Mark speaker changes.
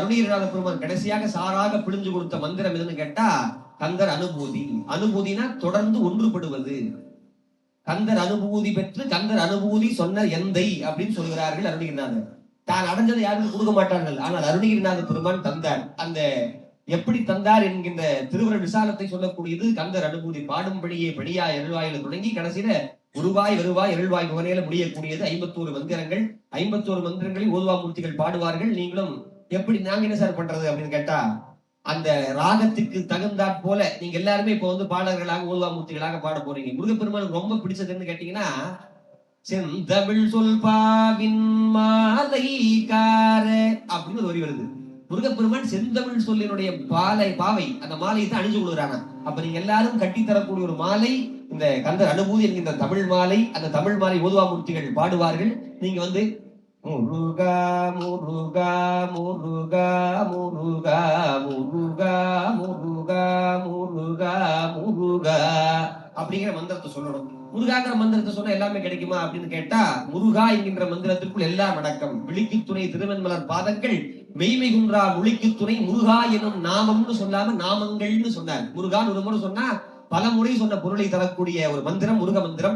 Speaker 1: அருணகிரிநாத பெருமான் கடைசியாக சாராக பிழிஞ்சு கொடுத்த மந்திரம் எதுன்னு கேட்டா கந்தர் அனுபூதி. அனுபூதினா தொடர்ந்து ஒன்றுபடுவது. கந்தர் அனுபூதி பெற்று கந்தர் அனுபூதி சொன்ன எந்தை அப்படின்னு சொல்கிறார்கள் அருணகிரிநாதர். தான் அடைஞ்சதை யாருக்கும் கொடுக்க மாட்டார்கள், ஆனால் அருணகிரிநாத பெருமான் தந்தார். அந்த எப்படி தந்தார் என்கின்ற திருவருள் விசாலத்தை சொல்லக்கூடியது கந்தர் அனுபூதி. பாடும்படியே பெடியா எருள்வாயில தொடங்கி கடைசியில உருவாய் வருவாய் எருள்வாய் முகனையில முடியக்கூடியது 51 மந்திரங்கள். 51 மந்திரங்களில் ஓதுவாமூர்த்திகள் பாடுவார்கள். நீங்களும் எப்படி நாங்க என்ன சார் பண்றது அப்படின்னு கேட்டா, அந்த ராகத்துக்கு தகுந்தாற் போல நீங்க எல்லாருமே இப்ப வந்து பாடல்களாக ஓதுவாமூர்த்திகளாக பாட போறீங்க. முருகப்பெருமானுக்கு ரொம்ப பிடிச்சதுன்னு கேட்டீங்கன்னா, செந்தமிழ் சொல் பாவின் மாலைக்கார அப்படின்னு ஒரு வரி வருது. முருகப்பெருமான் செந்தமிழ் சொல்லினுடைய பாவை அந்த மாலையை தான் அணிஞ்சு கொள்கிறாங்க. அப்ப நீங்க எல்லாரும் கட்டி தரக்கூடிய ஒரு மாலை இந்த கந்தர் அனுபூதி என்கின்ற தமிழ் மாலை. அந்த தமிழ் மாலை ஓதுவாமூர்த்திகள் பாடுவார்கள். நீங்க வந்து முருகா முருகா முருகா முருகா முருகா முருகா முருகா முருகா அப்படிங்கிற மந்திரத்தை சொல்லணும். முருகாங்கிற மந்திரத்தை சொன்னா எல்லாமே கிடைக்குமா அப்படின்னு கேட்டா, முருகா என்கின்ற மந்திரத்திற்குள் எல்லாம் அடக்கம். விழிக்கு துணை திருவெண்மலர் பாதங்கள் மெய்மை குன்றா மொழிக்கு துணை முருகா எனும் நாமம்னு சொல்லாம நாமங்கள்னு சொன்னார். முருகான்னு ஒரு முறை சொன்னா பல முறை சொன்ன பொருளை தரக்கூடிய ஒரு மந்திரம் முருக மந்திரம்.